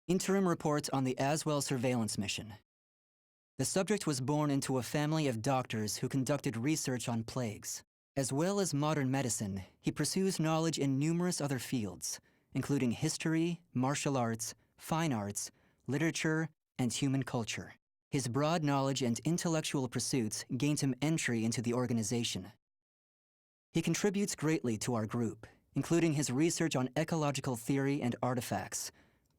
Interim report on the Aswell surveillance mission. The subject was born into a family of doctors who conducted research on plagues. As well as modern medicine, he pursues knowledge in numerous other fields, including history, martial arts, fine arts, literature, and human culture. His broad knowledge and intellectual pursuits gained him entry into the organization. He contributes greatly to our group, including his research on ecological theory and artifacts,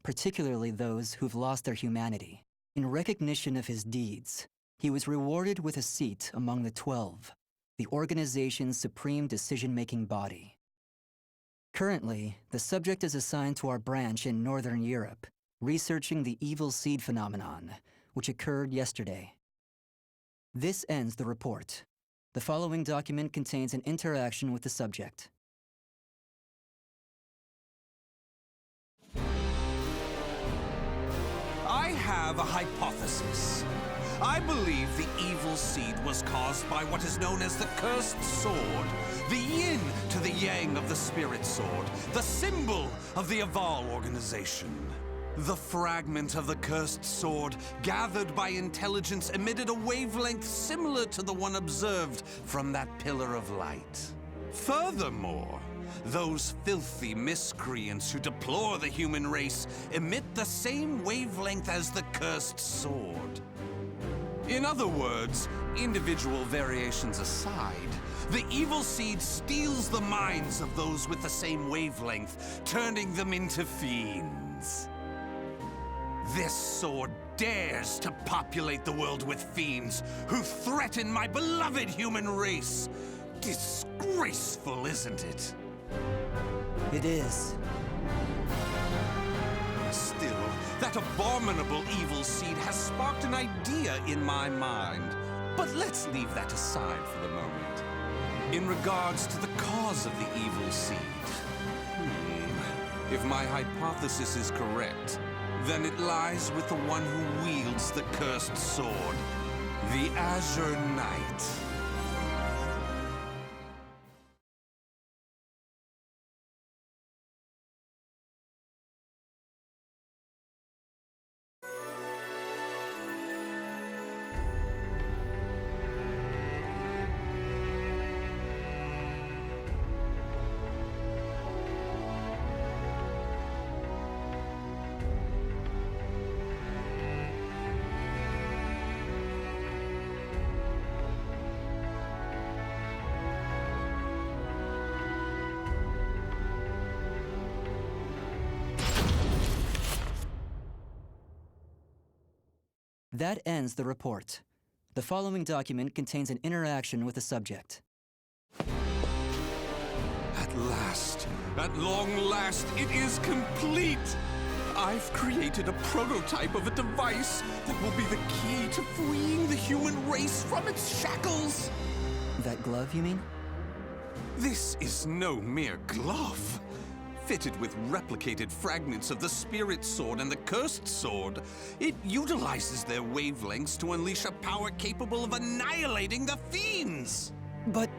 particularly those who've lost their humanity. In recognition of his deeds, he was rewarded with a seat among the 12, the organization's supreme decision-making body. Currently, the subject is assigned to our branch in Northern Europe, researching the evil seed phenomenon, which occurred yesterday. This ends the report. The following document contains an interaction with the subject. I have a hypothesis. I believe the evil seed was caused by what is known as the cursed sword, the yin to the yang of the spirit sword, the symbol of the Aval organization. The fragment of the cursed sword, gathered by intelligence, emitted a wavelength similar to the one observed from that pillar of light. Furthermore, those filthy miscreants who deplore the human race emit the same wavelength as the cursed sword. In other words, individual variations aside, the evil seed steals the minds of those with the same wavelength, turning them into fiends. This sword dares to populate the world with fiends who threaten my beloved human race. Disgraceful, isn't it? It is. Still, that abominable evil seed has sparked an idea in my mind. But let's leave that aside for the moment. In regards to the cause of the evil seed, if my hypothesis is correct, then it lies with the one who wields the cursed sword, the Azure Knight. That ends the report. The following document contains an interaction with the subject. At long last, it is complete! I've created a prototype of a device that will be the key to freeing the human race from its shackles! That glove, you mean? This is no mere glove. Fitted with replicated fragments of the spirit sword and the cursed sword, it utilizes their wavelengths to unleash a power capable of annihilating the fiends! But...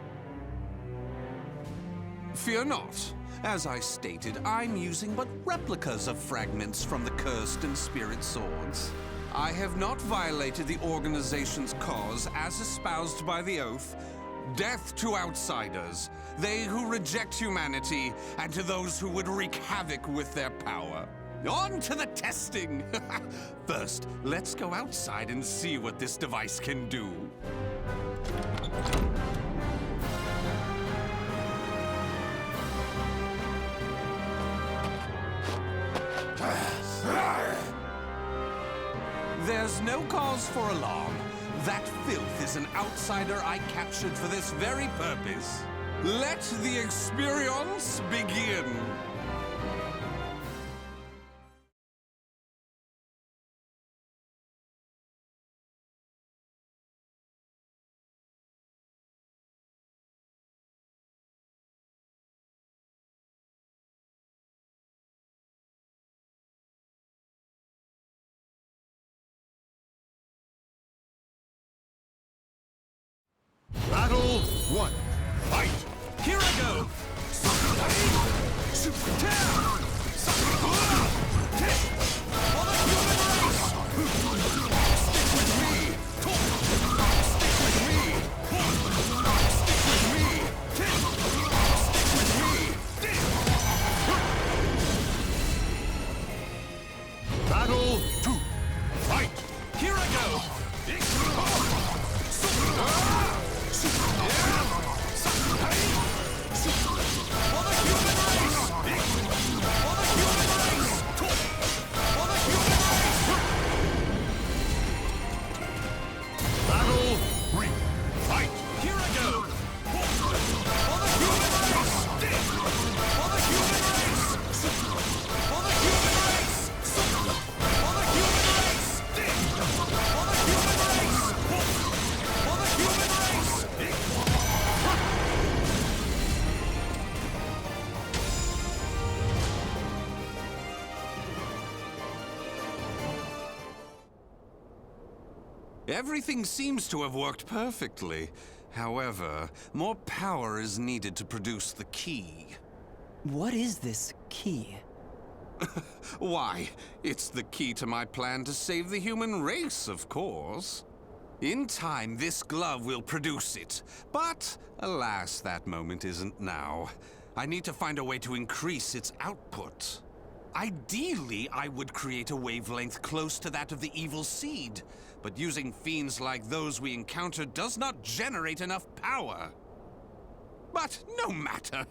Fear not. As I stated, I'm using but replicas of fragments from the cursed and spirit swords. I have not violated the organization's cause as espoused by the oath. Death to outsiders, they who reject humanity, and to those who would wreak havoc with their power. On to the testing! First, let's go outside and see what this device can do. There's no cause for alarm. That filth is an outsider I captured for this very purpose. Let the experience begin! Battle 1. Fight! Here I go! Everything seems to have worked perfectly. However, more power is needed to produce the key. What is this key? Why, it's the key to my plan to save the human race, of course. In time, this glove will produce it. But, alas, that moment isn't now. I need to find a way to increase its output. Ideally, I would create a wavelength close to that of the evil seed. But using fiends like those we encountered does not generate enough power. But no matter.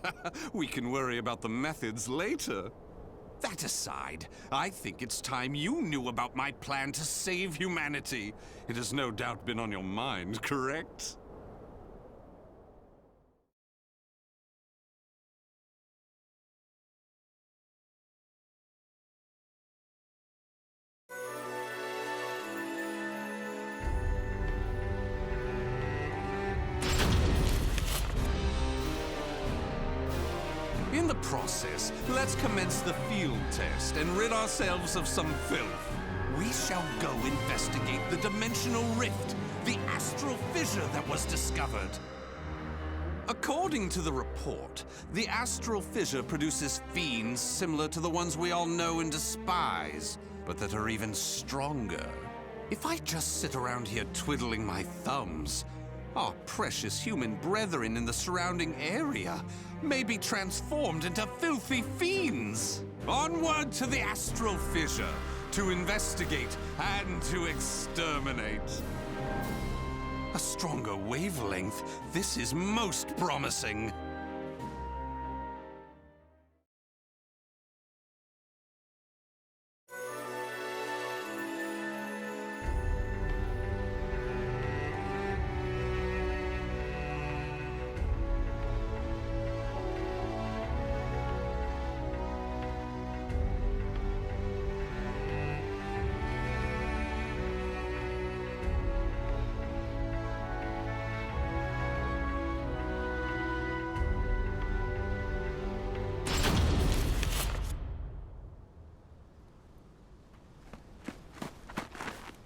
We can worry about the methods later. That aside, I think it's time you knew about my plan to save humanity. It has no doubt been on your mind, correct? In the process, let's commence the field test and rid ourselves of some filth. We shall go investigate the dimensional rift, the astral fissure that was discovered. According to the report, the astral fissure produces fiends similar to the ones we all know and despise, but that are even stronger. If I just sit around here twiddling my thumbs, our precious human brethren in the surrounding area may be transformed into filthy fiends. Onward to the astral fissure, to investigate and to exterminate. A stronger wavelength, this is most promising.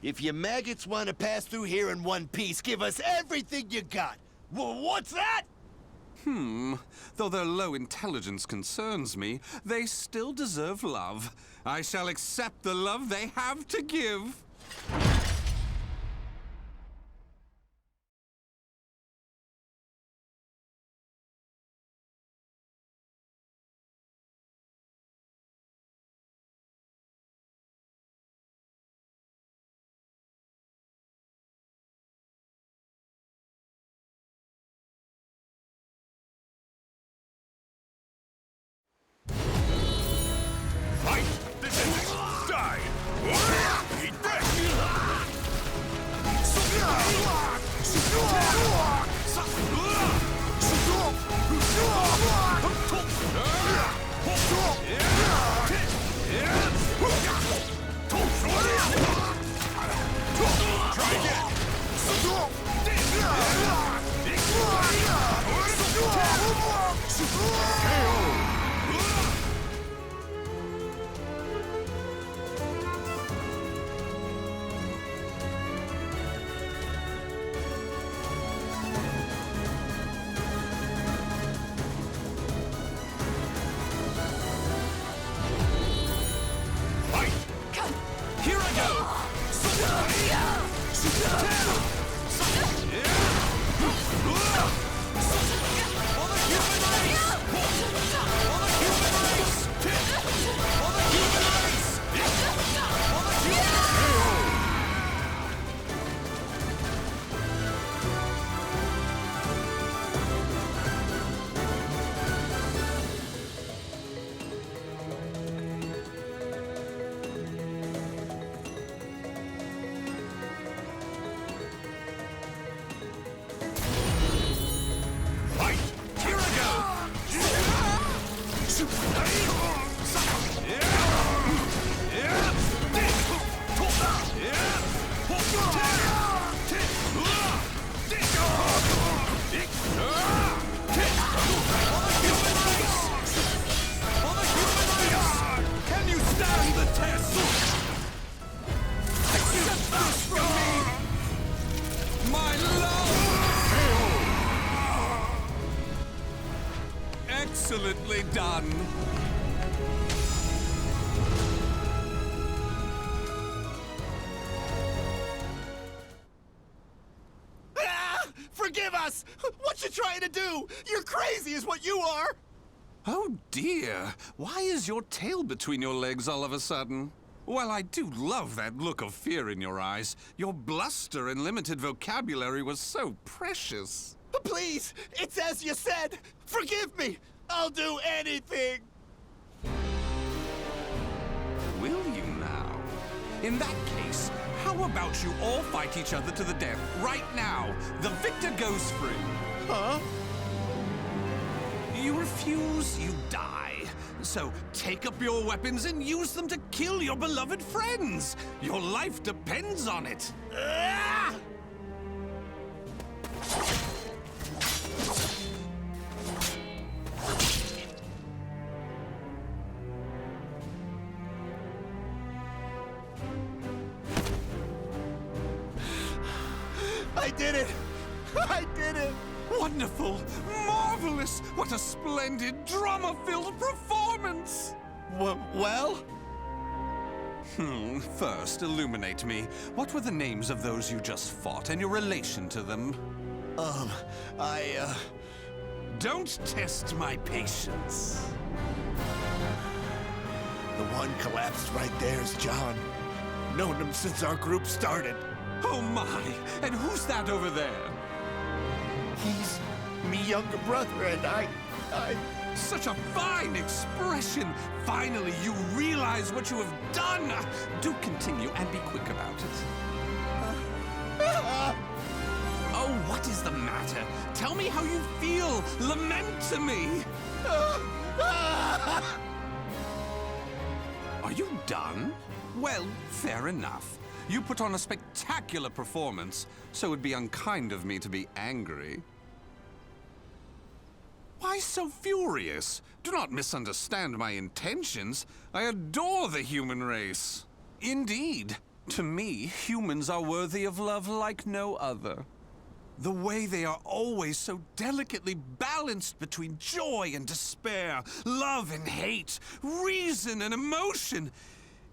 If you maggots want to pass through here in one piece, give us everything you got. What's that? Though their low intelligence concerns me, they still deserve love. I shall accept the love they have to give. Beautifully done! Ah! Forgive us! What you trying to do? You're crazy is what you are! Oh dear, why is your tail between your legs all of a sudden? Well, I do love that look of fear in your eyes. Your bluster and limited vocabulary was so precious. Please, it's as you said. Forgive me. I'll do anything. Will you now? In that case, how about you all fight each other to the death right now? The victor goes free. Huh? You refuse, you die. So take up your weapons and use them to kill your beloved friends. Your life depends on it. Ah! I did it! I did it! Wonderful! Marvelous! What a splendid, drama-filled performance! Well? First, illuminate me. What were the names of those you just fought and your relation to them? Don't test my patience. The one collapsed right there is John. Known him since our group started. Oh my! And who's that over there? He's me younger brother, and I... Such a fine expression! Finally, you realize what you have done! Do continue and be quick about it. Oh, what is the matter? Tell me how you feel! Lament to me! Are you done? Well, fair enough. You put on a spectacular performance, so it'd be unkind of me to be angry. Why so furious? Do not misunderstand my intentions. I adore the human race. Indeed, to me, humans are worthy of love like no other. The way they are always so delicately balanced between joy and despair, love and hate, reason and emotion.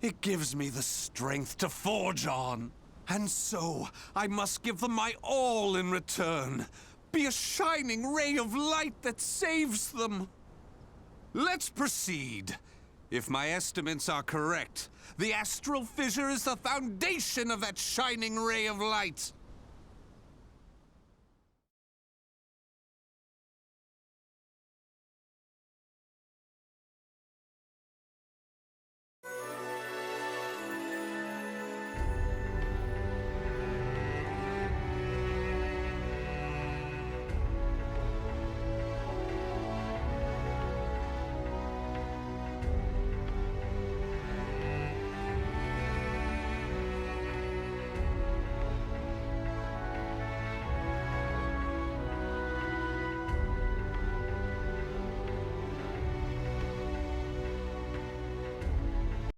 It gives me the strength to forge on. And so, I must give them my all in return. Be a shining ray of light that saves them. Let's proceed. If my estimates are correct, the astral fissure is the foundation of that shining ray of light.